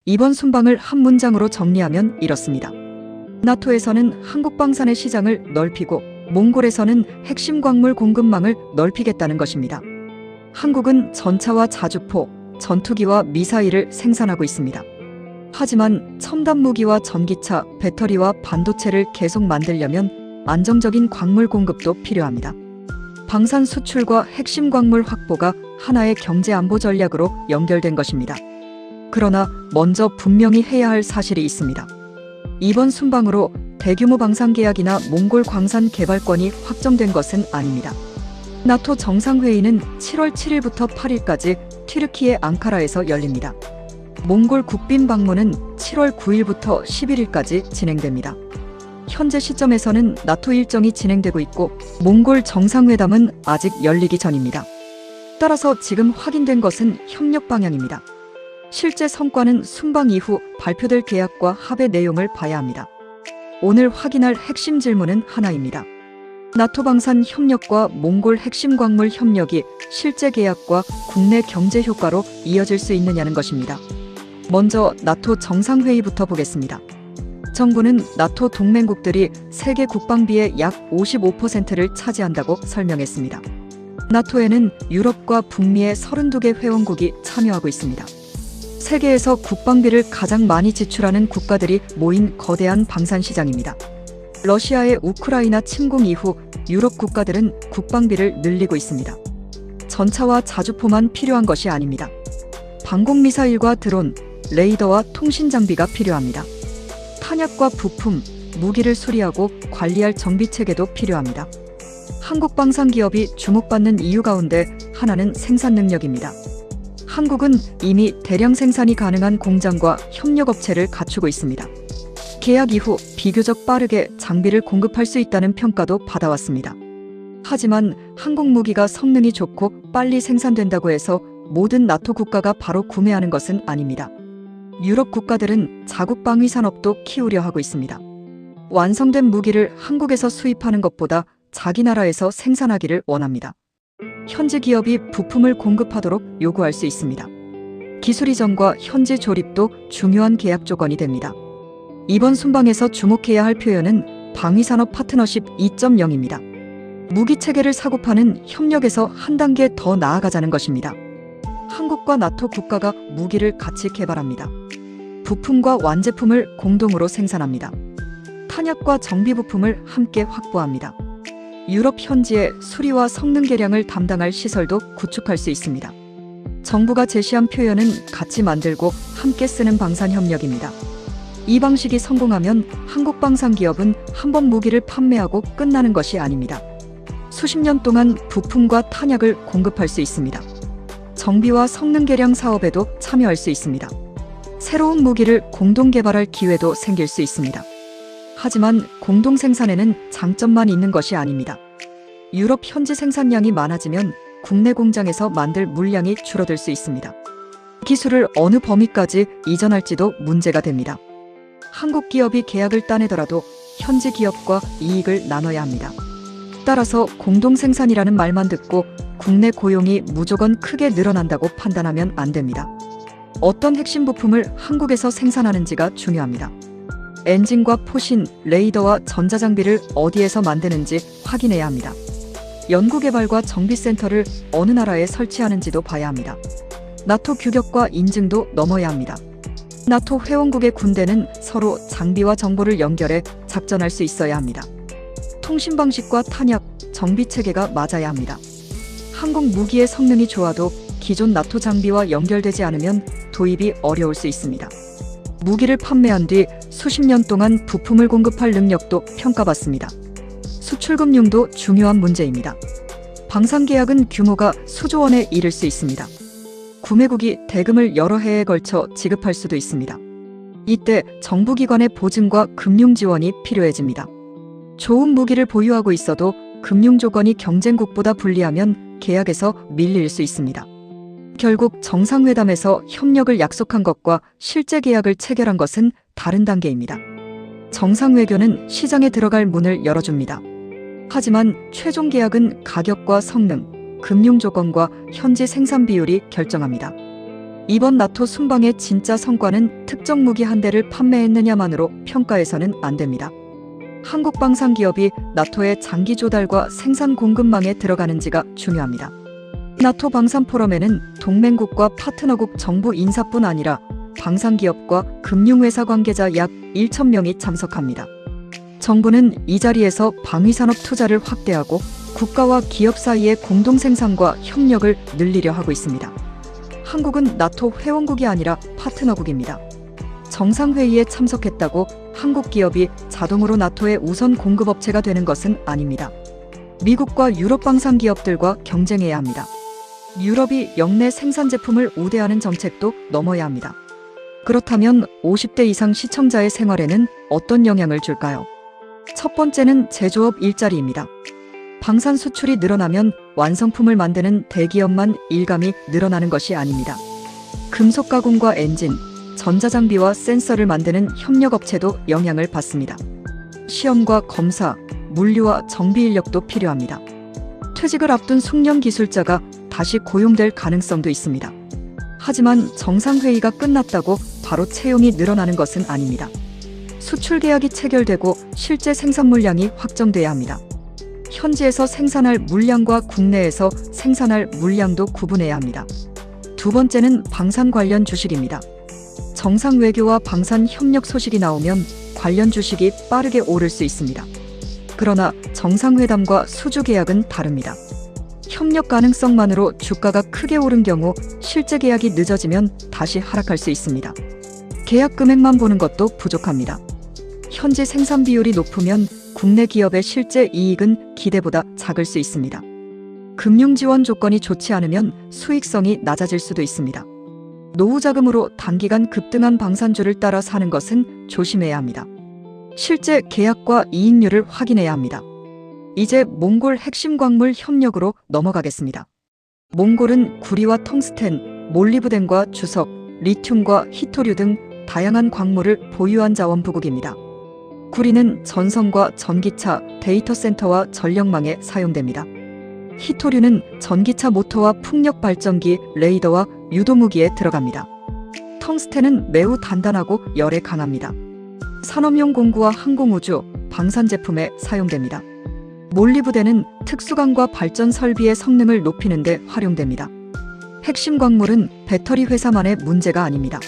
이번 순방을 한 문장으로 정리하면 이렇습니다. 나토에서는 한국 방산의 시장을 넓히고 몽골에서는 핵심 광물 공급망을 넓히겠다는 것입니다. 한국은 전차와 자주포, 전투기와 미사일을 생산하고 있습니다. 하지만 첨단 무기와 전기차, 배터리와 반도체를 계속 만들려면 안정적인 광물 공급도 필요합니다. 방산 수출과 핵심 광물 확보가 하나의 경제 안보 전략으로 연결된 것입니다. 그러나 먼저 분명히 해야 할 사실이 있습니다. 이번 순방으로 대규모 방산 계약이나 몽골 광산 개발권이 확정된 것은 아닙니다. 나토 정상회의는 7월 7일부터 8일까지 튀르키예 앙카라에서 열립니다. 몽골 국빈 방문은 7월 9일부터 11일까지 진행됩니다. 현재 시점에서는 나토 일정이 진행되고 있고 몽골 정상회담은 아직 열리기 전입니다. 따라서 지금 확인된 것은 협력 방향입니다. 실제 성과는 순방 이후 발표될 계약과 합의 내용을 봐야 합니다. 오늘 확인할 핵심 질문은 하나입니다. 나토 방산 협력과 몽골 핵심 광물 협력이 실제 계약과 국내 경제 효과로 이어질 수 있느냐는 것입니다. 먼저 나토 정상회의부터 보겠습니다. 정부는 나토 동맹국들이 세계 국방비의 약 55%를 차지한다고 설명했습니다. 나토에는 유럽과 북미의 32개 회원국이 참여하고 있습니다. 세계에서 국방비를 가장 많이 지출하는 국가들이 모인 거대한 방산 시장입니다. 러시아의 우크라이나 침공 이후 유럽 국가들은 국방비를 늘리고 있습니다. 전차와 자주포만 필요한 것이 아닙니다. 방공미사일과 드론, 레이더와 통신 장비가 필요합니다. 탄약과 부품, 무기를 수리하고 관리할 정비체계도 필요합니다. 한국 방산 기업이 주목받는 이유 가운데 하나는 생산 능력입니다. 한국은 이미 대량 생산이 가능한 공장과 협력업체를 갖추고 있습니다. 계약 이후 비교적 빠르게 장비를 공급할 수 있다는 평가도 받아왔습니다. 하지만 한국 무기가 성능이 좋고 빨리 생산된다고 해서 모든 나토 국가가 바로 구매하는 것은 아닙니다. 유럽 국가들은 자국 방위 산업도 키우려 하고 있습니다. 완성된 무기를 한국에서 수입하는 것보다 자기 나라에서 생산하기를 원합니다. 현지 기업이 부품을 공급하도록 요구할 수 있습니다. 기술 이전과 현지 조립도 중요한 계약 조건이 됩니다. 이번 순방에서 주목해야 할 표현은 방위산업 파트너십 2.0입니다. 무기 체계를 사고 파는 협력에서 한 단계 더 나아가자는 것입니다. 한국과 나토 국가가 무기를 같이 개발합니다. 부품과 완제품을 공동으로 생산합니다. 탄약과 정비 부품을 함께 확보합니다. 유럽 현지의 수리와 성능 개량을 담당할 시설도 구축할 수 있습니다. 정부가 제시한 표현은 같이 만들고 함께 쓰는 방산 협력입니다. 이 방식이 성공하면 한국 방산 기업은 한 번 무기를 판매하고 끝나는 것이 아닙니다. 수십 년 동안 부품과 탄약을 공급할 수 있습니다. 정비와 성능 개량 사업에도 참여할 수 있습니다. 새로운 무기를 공동 개발할 기회도 생길 수 있습니다. 하지만 공동 생산에는 장점만 있는 것이 아닙니다. 유럽 현지 생산량이 많아지면 국내 공장에서 만들 물량이 줄어들 수 있습니다. 기술을 어느 범위까지 이전할지도 문제가 됩니다. 한국 기업이 계약을 따내더라도 현지 기업과 이익을 나눠야 합니다. 따라서 공동 생산이라는 말만 듣고 국내 고용이 무조건 크게 늘어난다고 판단하면 안 됩니다. 어떤 핵심 부품을 한국에서 생산하는지가 중요합니다. 엔진과 포신, 레이더와 전자장비를 어디에서 만드는지 확인해야 합니다. 연구개발과 정비센터를 어느 나라에 설치하는지도 봐야 합니다. 나토 규격과 인증도 넘어야 합니다. 나토 회원국의 군대는 서로 장비와 정보를 연결해 작전할 수 있어야 합니다. 통신 방식과 탄약, 정비체계가 맞아야 합니다. 한국 무기의 성능이 좋아도 기존 나토 장비와 연결되지 않으면 도입이 어려울 수 있습니다. 무기를 판매한 뒤 수십 년 동안 부품을 공급할 능력도 평가받습니다. 수출금융도 중요한 문제입니다. 방산계약은 규모가 수조 원에 이를 수 있습니다. 구매국이 대금을 여러 해에 걸쳐 지급할 수도 있습니다. 이때 정부기관의 보증과 금융 지원이 필요해집니다. 좋은 무기를 보유하고 있어도 금융 조건이 경쟁국보다 불리하면 계약에서 밀릴 수 있습니다. 결국 정상회담에서 협력을 약속한 것과 실제 계약을 체결한 것은 다른 단계입니다. 정상외교는 시장에 들어갈 문을 열어줍니다. 하지만 최종 계약은 가격과 성능, 금융 조건과 현지 생산 비율이 결정합니다. 이번 나토 순방의 진짜 성과는 특정 무기 한 대를 판매했느냐만으로 평가해서는 안 됩니다. 한국 방산기업이 나토의 장기 조달과 생산 공급망에 들어가는지가 중요합니다. 나토 방산포럼에는 동맹국과 파트너국 정부 인사뿐 아니라 방산기업과 금융회사 관계자 약 1,000명이 참석합니다. 정부는 이 자리에서 방위산업 투자를 확대하고 국가와 기업 사이의 공동생산과 협력을 늘리려 하고 있습니다. 한국은 나토 회원국이 아니라 파트너국입니다. 정상회의에 참석했다고 한국 기업이 자동으로 나토의 우선 공급업체가 되는 것은 아닙니다. 미국과 유럽 방산 기업들과 경쟁해야 합니다. 유럽이 역내 생산 제품을 우대하는 정책도 넘어야 합니다. 그렇다면 50대 이상 시청자의 생활에는 어떤 영향을 줄까요? 첫 번째는 제조업 일자리입니다. 방산 수출이 늘어나면 완성품을 만드는 대기업만 일감이 늘어나는 것이 아닙니다. 금속 가공과 엔진, 전자장비와 센서를 만드는 협력업체도 영향을 받습니다. 시험과 검사, 물류와 정비 인력도 필요합니다. 퇴직을 앞둔 숙련 기술자가 다시 고용될 가능성도 있습니다. 하지만 정상회의가 끝났다고 바로 채용이 늘어나는 것은 아닙니다. 수출 계약이 체결되고 실제 생산 물량이 확정돼야 합니다. 현지에서 생산할 물량과 국내에서 생산할 물량도 구분해야 합니다. 두 번째는 방산 관련 주식입니다. 정상 외교와 방산 협력 소식이 나오면 관련 주식이 빠르게 오를 수 있습니다. 그러나 정상회담과 수주 계약은 다릅니다. 협력 가능성만으로 주가가 크게 오른 경우 실제 계약이 늦어지면 다시 하락할 수 있습니다. 계약 금액만 보는 것도 부족합니다. 현지 생산 비율이 높으면 국내 기업의 실제 이익은 기대보다 작을 수 있습니다. 금융 지원 조건이 좋지 않으면 수익성이 낮아질 수도 있습니다. 노후 자금으로 단기간 급등한 방산주를 따라 사는 것은 조심해야 합니다. 실제 계약과 이익률을 확인해야 합니다. 이제 몽골 핵심 광물 협력으로 넘어가겠습니다. 몽골은 구리와 텅스텐, 몰리브덴과 주석, 리튬과 히토류 등 다양한 광물을 보유한 자원부국입니다. 구리는 전선과 전기차, 데이터 센터와 전력망에 사용됩니다. 히토류는 전기차 모터와 풍력 발전기, 레이더와 유도무기에 들어갑니다. 텅스텐은 매우 단단하고 열에 강합니다. 산업용 공구와 항공우주, 방산 제품에 사용됩니다. 몰리브덴은 특수광과 발전 설비의 성능을 높이는 데 활용됩니다. 핵심 광물은 배터리 회사만의 문제가 아닙니다.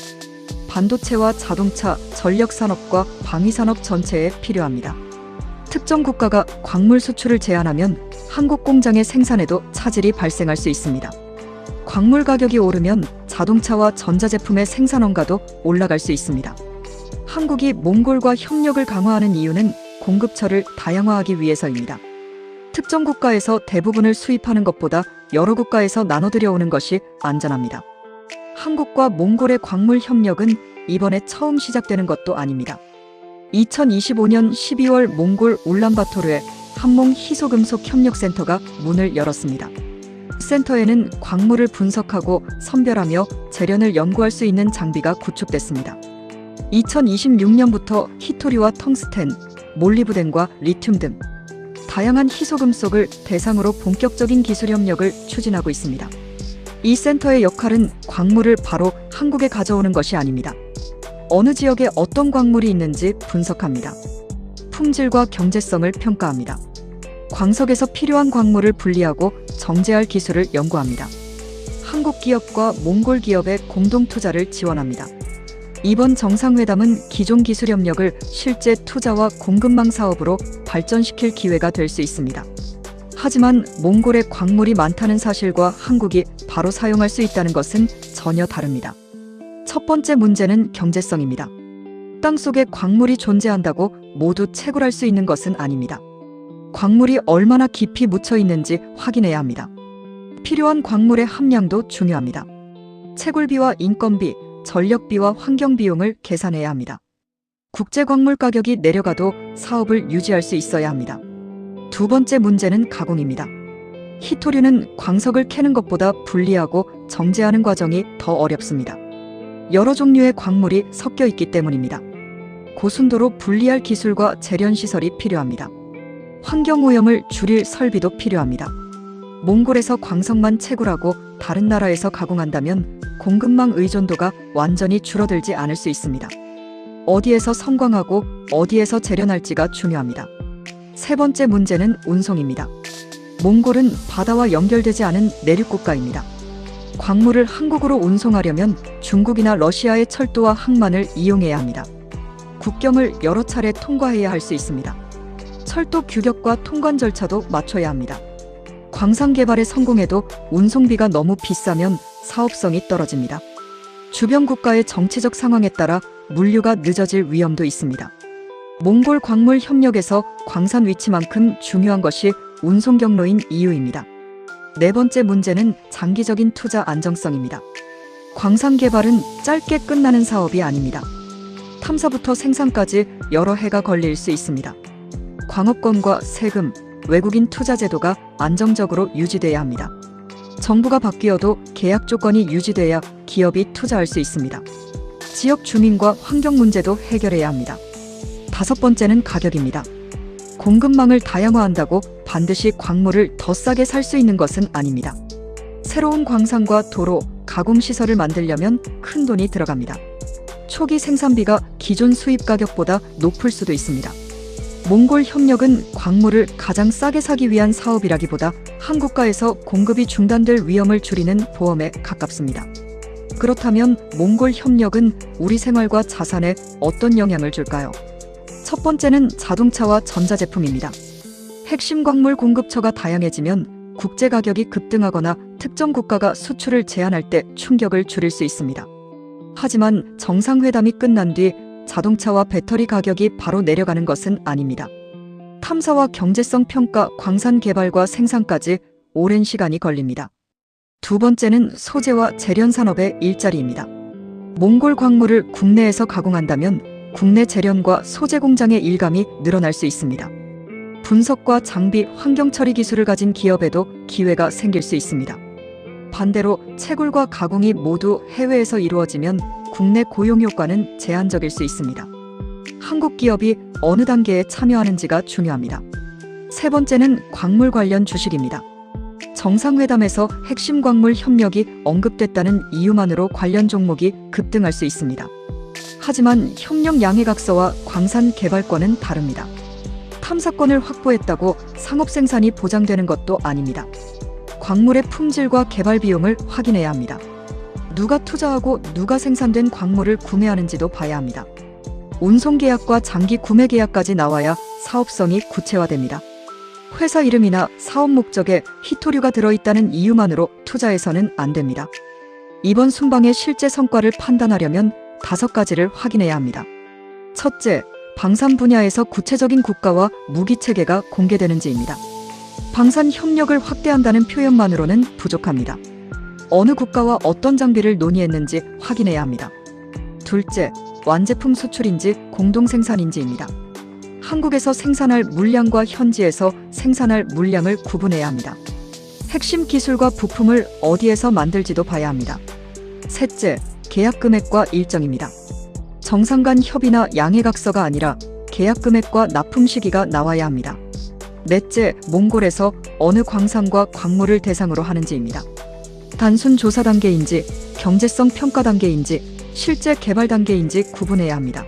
반도체와 자동차, 전력산업과 방위산업 전체에 필요합니다. 특정 국가가 광물 수출을 제한하면 한국 공장의 생산에도 차질이 발생할 수 있습니다. 광물 가격이 오르면 자동차와 전자제품의 생산 원가도 올라갈 수 있습니다. 한국이 몽골과 협력을 강화하는 이유는 공급처를 다양화하기 위해서입니다. 특정 국가에서 대부분을 수입하는 것보다 여러 국가에서 나눠 들여오는 것이 안전합니다. 한국과 몽골의 광물 협력은 이번에 처음 시작되는 것도 아닙니다. 2025년 12월 몽골 울란바토르에 한몽 희소금속 협력센터가 문을 열었습니다. 센터에는 광물을 분석하고 선별하며 재련을 연구할 수 있는 장비가 구축됐습니다. 2026년부터 히토리와 텅스텐, 몰리브덴과 리튬 등 다양한 희소금속을 대상으로 본격적인 기술 협력을 추진하고 있습니다. 이 센터의 역할은 광물을 바로 한국에 가져오는 것이 아닙니다. 어느 지역에 어떤 광물이 있는지 분석합니다. 품질과 경제성을 평가합니다. 광석에서 필요한 광물을 분리하고 정제할 기술을 연구합니다. 한국 기업과 몽골 기업의 공동 투자를 지원합니다. 이번 정상회담은 기존 기술 협력을 실제 투자와 공급망 사업으로 발전시킬 기회가 될 수 있습니다. 하지만 몽골에 광물이 많다는 사실과 한국이 바로 사용할 수 있다는 것은 전혀 다릅니다. 첫 번째 문제는 경제성입니다. 땅속에 광물이 존재한다고 모두 채굴할 수 있는 것은 아닙니다. 광물이 얼마나 깊이 묻혀 있는지 확인해야 합니다. 필요한 광물의 함량도 중요합니다. 채굴비와 인건비, 전력비와 환경비용을 계산해야 합니다. 국제광물 가격이 내려가도 사업을 유지할 수 있어야 합니다. 두 번째 문제는 가공입니다. 히토류는 광석을 캐는 것보다 분리하고 정제하는 과정이 더 어렵습니다. 여러 종류의 광물이 섞여 있기 때문입니다. 고순도로 분리할 기술과 재련 시설이 필요합니다. 환경오염을 줄일 설비도 필요합니다. 몽골에서 광석만 채굴하고 다른 나라에서 가공한다면 공급망 의존도가 완전히 줄어들지 않을 수 있습니다. 어디에서 성광하고 어디에서 재련할지가 중요합니다. 세 번째 문제는 운송입니다. 몽골은 바다와 연결되지 않은 내륙 국가입니다. 광물을 한국으로 운송하려면 중국이나 러시아의 철도와 항만을 이용해야 합니다. 국경을 여러 차례 통과해야 할 수 있습니다. 철도 규격과 통관 절차도 맞춰야 합니다. 광산 개발에 성공해도 운송비가 너무 비싸면 사업성이 떨어집니다. 주변 국가의 정치적 상황에 따라 물류가 늦어질 위험도 있습니다. 몽골 광물 협력에서 광산 위치만큼 중요한 것이 운송 경로인 이유입니다. 네 번째 문제는 장기적인 투자 안정성입니다. 광산 개발은 짧게 끝나는 사업이 아닙니다. 탐사부터 생산까지 여러 해가 걸릴 수 있습니다. 광업권과 세금, 외국인 투자 제도가 안정적으로 유지돼야 합니다. 정부가 바뀌어도 계약 조건이 유지돼야 기업이 투자할 수 있습니다. 지역 주민과 환경 문제도 해결해야 합니다. 다섯 번째는 가격입니다. 공급망을 다양화한다고 반드시 광물을 더 싸게 살 수 있는 것은 아닙니다. 새로운 광산과 도로, 가공시설을 만들려면 큰 돈이 들어갑니다. 초기 생산비가 기존 수입 가격보다 높을 수도 있습니다. 몽골 협력은 광물을 가장 싸게 사기 위한 사업이라기보다 한국가에서 공급이 중단될 위험을 줄이는 보험에 가깝습니다. 그렇다면 몽골 협력은 우리 생활과 자산에 어떤 영향을 줄까요? 첫 번째는 자동차와 전자제품입니다. 핵심 광물 공급처가 다양해지면 국제 가격이 급등하거나 특정 국가가 수출을 제한할 때 충격을 줄일 수 있습니다. 하지만 정상회담이 끝난 뒤 자동차와 배터리 가격이 바로 내려가는 것은 아닙니다. 탐사와 경제성 평가, 광산 개발과 생산까지 오랜 시간이 걸립니다. 두 번째는 소재와 재련 산업의 일자리입니다. 몽골 광물을 국내에서 가공한다면 국내 재련과 소재 공장의 일감이 늘어날 수 있습니다. 분석과 장비, 환경 처리 기술을 가진 기업에도 기회가 생길 수 있습니다. 반대로 채굴과 가공이 모두 해외에서 이루어지면 국내 고용 효과는 제한적일 수 있습니다. 한국 기업이 어느 단계에 참여하는지가 중요합니다. 세 번째는 광물 관련 주식입니다. 정상회담에서 핵심 광물 협력이 언급됐다는 이유만으로 관련 종목이 급등할 수 있습니다. 하지만 협력 양해각서와 광산 개발권은 다릅니다. 탐사권을 확보했다고 상업 생산이 보장되는 것도 아닙니다. 광물의 품질과 개발 비용을 확인해야 합니다. 누가 투자하고 누가 생산된 광물을 구매하는지도 봐야 합니다. 운송 계약과 장기 구매 계약까지 나와야 사업성이 구체화됩니다. 회사 이름이나 사업 목적에 희토류가 들어있다는 이유만으로 투자해서는 안 됩니다. 이번 순방의 실제 성과를 판단하려면 5가지를 확인해야 합니다. 첫째, 방산 분야에서 구체적인 국가와 무기 체계가 공개되는지입니다. 방산 협력을 확대한다는 표현만으로는 부족합니다. 어느 국가와 어떤 장비를 논의했는지 확인해야 합니다. 둘째, 완제품 수출인지 공동 생산인지입니다. 한국에서 생산할 물량과 현지에서 생산할 물량을 구분해야 합니다. 핵심 기술과 부품을 어디에서 만들지도 봐야 합니다. 셋째, 계약 금액과 일정입니다. 정상 간 협의나 양해각서가 아니라 계약 금액과 납품 시기가 나와야 합니다. 넷째, 몽골에서 어느 광산과 광물을 대상으로 하는지입니다. 단순 조사 단계인지, 경제성 평가 단계인지, 실제 개발 단계인지 구분해야 합니다.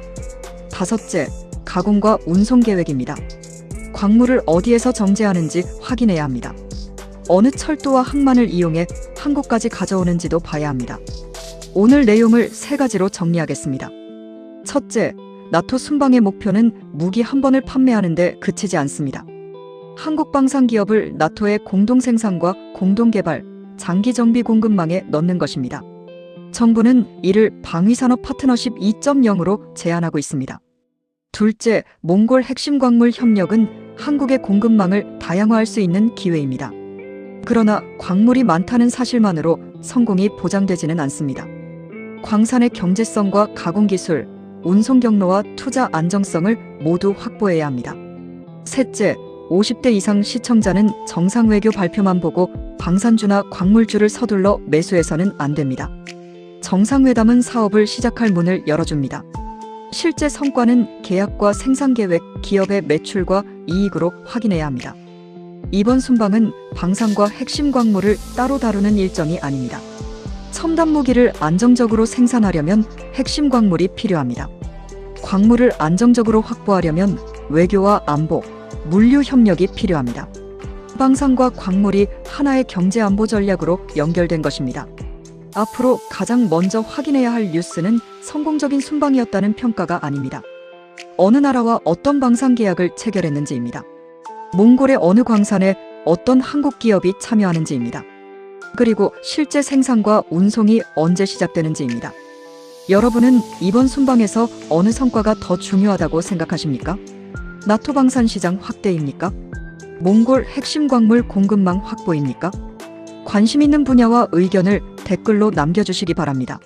다섯째, 가공과 운송 계획입니다. 광물을 어디에서 정제하는지 확인해야 합니다. 어느 철도와 항만을 이용해 한국까지 가져오는지도 봐야 합니다. 오늘 내용을 3가지로 정리하겠습니다. 첫째, 나토 순방의 목표는 무기 한 번을 판매하는 데 그치지 않습니다. 한국 방산 기업을 나토의 공동 생산과 공동 개발, 장기 정비 공급망에 넣는 것입니다. 정부는 이를 방위산업 파트너십 2.0으로 제안하고 있습니다. 둘째, 몽골 핵심 광물 협력은 한국의 공급망을 다양화할 수 있는 기회입니다. 그러나 광물이 많다는 사실만으로 성공이 보장되지는 않습니다. 광산의 경제성과 가공 기술, 운송 경로와 투자 안정성을 모두 확보해야 합니다. 셋째, 50대 이상 시청자는 정상 외교 발표만 보고 방산주나 광물주를 서둘러 매수해서는 안 됩니다. 정상회담은 사업을 시작할 문을 열어줍니다. 실제 성과는 계약과 생산 계획, 기업의 매출과 이익으로 확인해야 합니다. 이번 순방은 방산과 핵심 광물을 따로 다루는 일정이 아닙니다. 첨단 무기를 안정적으로 생산하려면 핵심 광물이 필요합니다. 광물을 안정적으로 확보하려면 외교와 안보, 물류 협력이 필요합니다. 방산과 광물이 하나의 경제 안보 전략으로 연결된 것입니다. 앞으로 가장 먼저 확인해야 할 뉴스는 성공적인 순방이었다는 평가가 아닙니다. 어느 나라와 어떤 방산 계약을 체결했는지입니다. 몽골의 어느 광산에 어떤 한국 기업이 참여하는지입니다. 그리고 실제 생산과 운송이 언제 시작되는지입니다. 여러분은 이번 순방에서 어느 성과가 더 중요하다고 생각하십니까? 나토 방산 시장 확대입니까? 몽골 핵심 광물 공급망 확보입니까? 관심 있는 분야와 의견을 댓글로 남겨주시기 바랍니다.